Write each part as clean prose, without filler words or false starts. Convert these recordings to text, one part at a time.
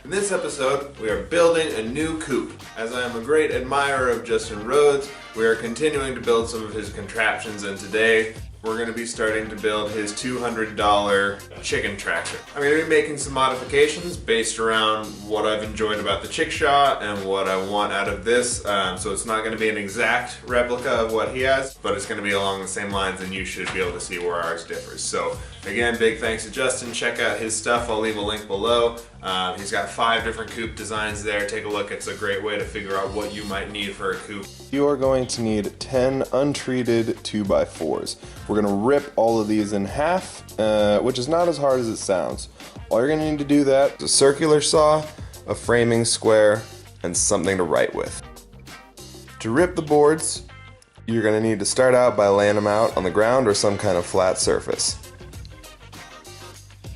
In this episode, we are building a new coop. As I am a great admirer of Justin Rhodes, we are continuing to build some of his contraptions, and today we're going to be starting to build his $200 chicken tractor. I'm going to be making some modifications based around what I've enjoyed about the Chickshaw and what I want out of this. So it's not going to be an exact replica of what he has, but it's going to be along the same lines, and you should be able to see where ours differs. So again, big thanks to Justin. Check out his stuff. I'll leave a link below. He's got 5 different coop designs there. Take a look. It's a great way to figure out what you might need for a coop. You are going to need 10 untreated 2x4s. We're going to rip all of these in half, which is not as hard as it sounds. All you're going to need to do that is a circular saw, a framing square, and something to write with. To rip the boards, you're going to need to start out by laying them out on the ground or some kind of flat surface.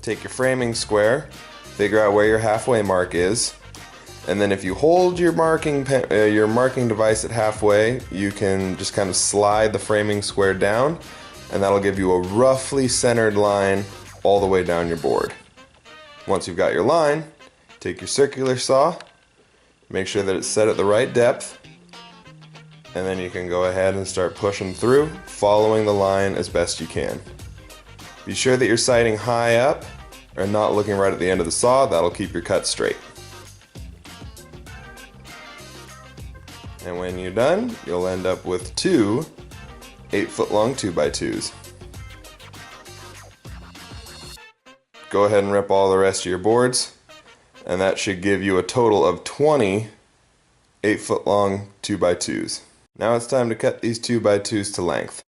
Take your framing square, figure out where your halfway mark is, and then if you hold your marking device at halfway, you can just kind of slide the framing square down, and that'll give you a roughly centered line all the way down your board. Once you've got your line, take your circular saw, make sure that it's set at the right depth, and then you can go ahead and start pushing through, following the line as best you can. Be sure that you're sighting high up or not looking right at the end of the saw. That'll keep your cut straight. And when you're done, you'll end up with 2 8-foot long 2x2s. Go ahead and rip all the rest of your boards, and that should give you a total of 20 8-foot long 2x2s. Now it's time to cut these 2x2s to length.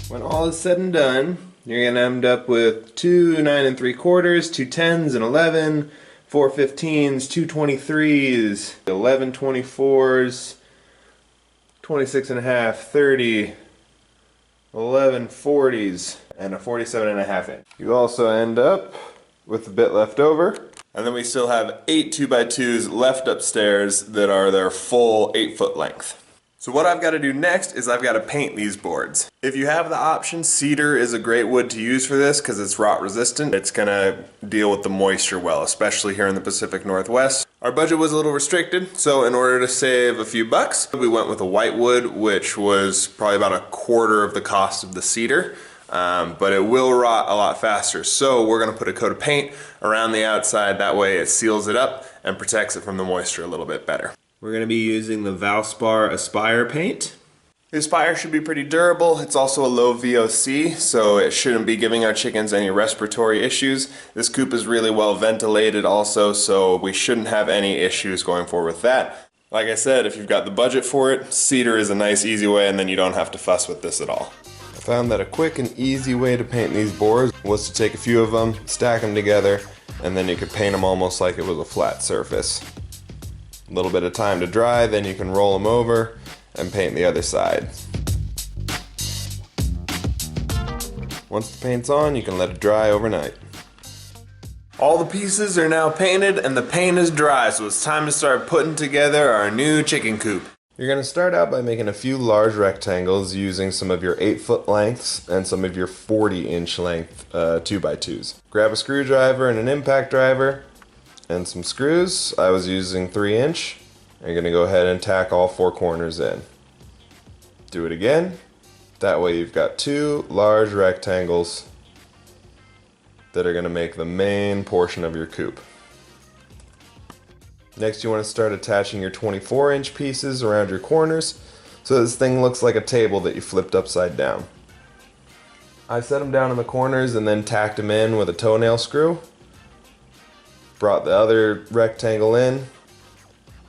When all is said and done, you're going to end up with 2 9 3/4, 2 10s and 11, 4 15s, 2 23s, 11 24s, 26 and a half, 30, 11 40s, and a 47.5 inch. You also end up with a bit left over. And then we still have 8 2x2s left upstairs that are their full 8-foot length. So what I've got to do next is I've got to paint these boards. If you have the option, cedar is a great wood to use for this because it's rot resistant. It's going to deal with the moisture well, especially here in the Pacific Northwest. Our budget was a little restricted, so in order to save a few bucks, we went with a white wood, which was probably about 1/4 of the cost of the cedar. But it will rot a lot faster. So we're going to put a coat of paint around the outside. That way it seals it up and protects it from the moisture a little bit better. We're going to be using the Valspar Aspire paint. The Aspire should be pretty durable. It's also a low VOC, so it shouldn't be giving our chickens any respiratory issues. This coop is really well ventilated also, so we shouldn't have any issues going forward with that. Like I said, if you've got the budget for it, cedar is a nice easy way, and then you don't have to fuss with this at all. I found that a quick and easy way to paint these boards was to take a few of them, stack them together, and then you could paint them almost like it was a flat surface. A little bit of time to dry, then you can roll them over and paint the other side. Once the paint's on, you can let it dry overnight. All the pieces are now painted and the paint is dry, so it's time to start putting together our new chicken coop. You're going to start out by making a few large rectangles using some of your 8-foot lengths and some of your 40-inch length 2x2s. Grab a screwdriver and an impact driver and some screws. I was using 3-inch. You're going to go ahead and tack all 4 corners in. Do it again. That way you've got 2 large rectangles that are going to make the main portion of your coop. Next, you want to start attaching your 24-inch pieces around your corners so this thing looks like a table that you flipped upside down. I set them down in the corners and then tacked them in with a toenail screw. Brought the other rectangle in,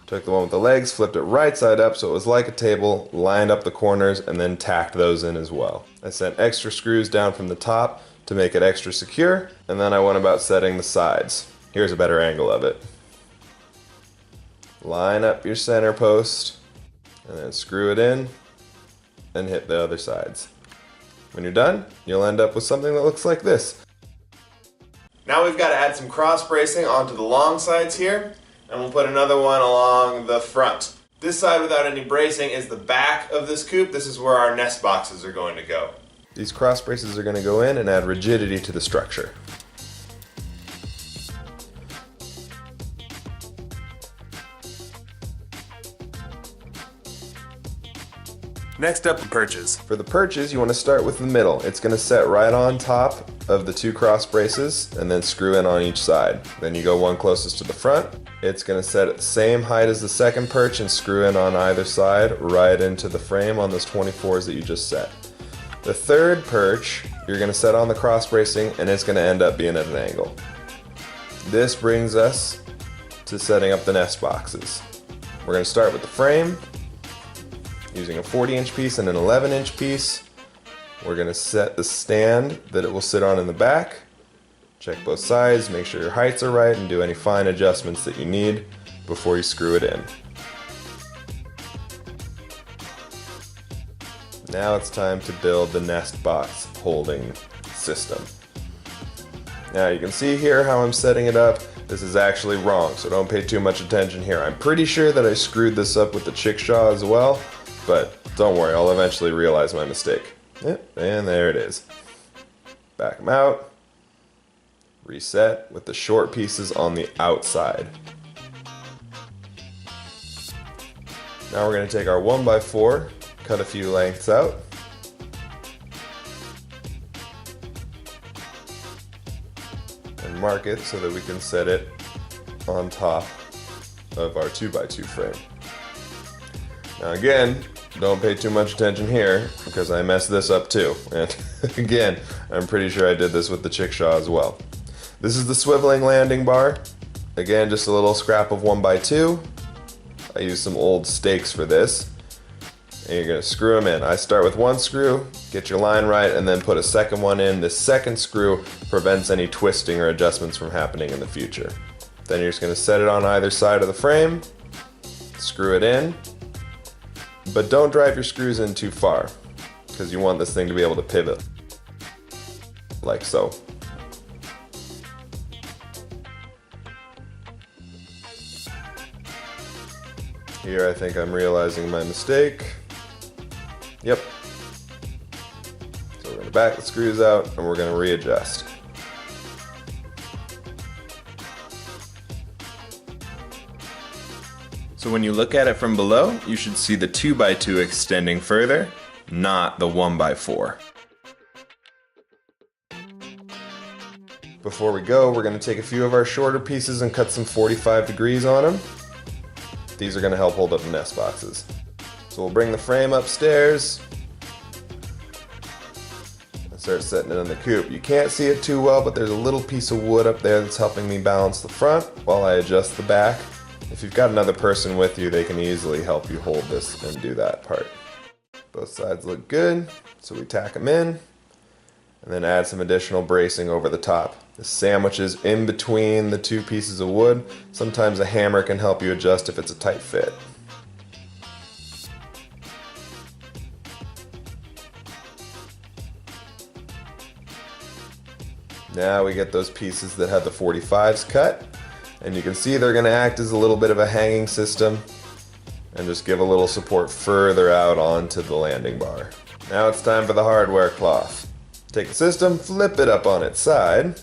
took the one with the legs, flipped it right side up so it was like a table, lined up the corners, and then tacked those in as well. I sent extra screws down from the top to make it extra secure, and then I went about setting the sides. Here's a better angle of it. Line up your center post, and then screw it in, and hit the other sides. When you're done, you'll end up with something that looks like this. Now we've got to add some cross bracing onto the long sides here, and we'll put another one along the front. This side without any bracing is the back of this coop. This is where our nest boxes are going to go. These cross braces are going to go in and add rigidity to the structure. Next up, the perches. For the perches, you want to start with the middle. It's going to set right on top of the two cross braces and then screw in on each side. Then you go one closest to the front. It's going to set at the same height as the second perch and screw in on either side right into the frame on those 24s that you just set. The third perch, you're going to set on the cross bracing and it's going to end up being at an angle. This brings us to setting up the nest boxes. We're going to start with the frame. Using a 40-inch piece and an 11-inch piece, we're going to set the stand that it will sit on in the back. Check both sides, make sure your heights are right, and do any fine adjustments that you need before you screw it in. Now it's time to build the nest box holding system. Now you can see here how I'm setting it up. This is actually wrong, so don't pay too much attention here. I'm pretty sure that I screwed this up with the chickshaw as well. But don't worry, I'll eventually realize my mistake. Yep, and there it is. Back them out. Reset with the short pieces on the outside. Now we're going to take our 1x4, cut a few lengths out. And mark it so that we can set it on top of our 2x2 frame. Now again, don't pay too much attention here because I messed this up too. And again, I'm pretty sure I did this with the chickshaw as well. This is the swiveling landing bar. Again, just a little scrap of 1x2. I used some old stakes for this. And you're going to screw them in. I start with one screw, get your line right, and then put a second one in. This second screw prevents any twisting or adjustments from happening in the future. Then you're just going to set it on either side of the frame, screw it in. But don't drive your screws in too far, because you want this thing to be able to pivot, like so. Here I think I'm realizing my mistake. Yep. So we're going to back the screws out and we're going to readjust. So when you look at it from below, you should see the 2x2 extending further, not the 1x4. Before we go, we're going to take a few of our shorter pieces and cut some 45 degrees on them. These are going to help hold up the nest boxes. So we'll bring the frame upstairs and start setting it in the coop. You can't see it too well, but there's a little piece of wood up there that's helping me balance the front while I adjust the back. If you've got another person with you, they can easily help you hold this and do that part. Both sides look good, so we tack them in and then add some additional bracing over the top. This sandwiches in between the two pieces of wood. Sometimes a hammer can help you adjust if it's a tight fit. Now we get those pieces that have the 45s cut. And you can see they're going to act as a little bit of a hanging system and just give a little support further out onto the landing bar. Now it's time for the hardware cloth. Take the system, flip it up on its side,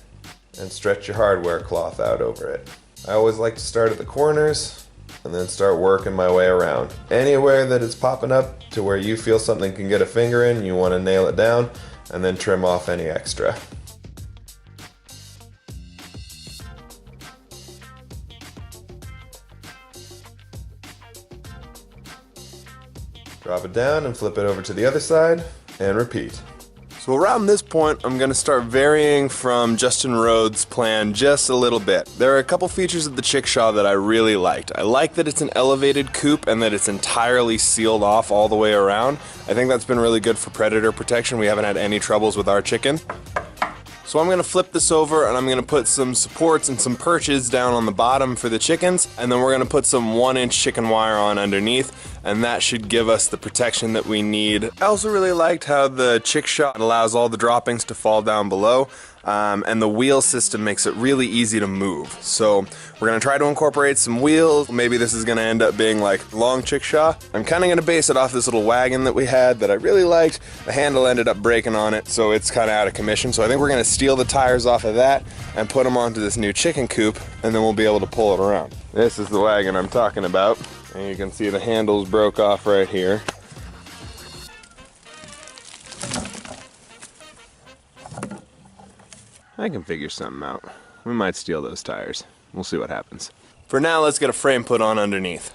and stretch your hardware cloth out over it. I always like to start at the corners and then start working my way around. Anywhere that it's popping up to where you feel something can get a finger in, you want to nail it down and then trim off any extra. Drop it down and flip it over to the other side and repeat. So around this point, I'm going to start varying from Justin Rhodes' plan just a little bit. There are a couple features of the chickshaw that I really liked. I like that it's an elevated coop and that it's entirely sealed off all the way around. I think that's been really good for predator protection. We haven't had any troubles with our chicken. So I'm going to flip this over and I'm going to put some supports and some perches down on the bottom for the chickens, and then we're going to put some 1-inch chicken wire on underneath. and that should give us the protection that we need. I also really liked how the chick shot allows all the droppings to fall down below, and the wheel system makes it really easy to move. So we're gonna try to incorporate some wheels. Maybe this is gonna end up being like long chick shot. I'm kinda gonna base it off this little wagon that we had that I really liked. The handle ended up breaking on it, so it's kinda out of commission. So I think we're gonna steal the tires off of that and put them onto this new chicken coop, and then we'll be able to pull it around. This is the wagon I'm talking about, and you can see the handles broke off right here. I can figure something out. We might steal those tires. We'll see what happens. For now, let's get a frame put on underneath.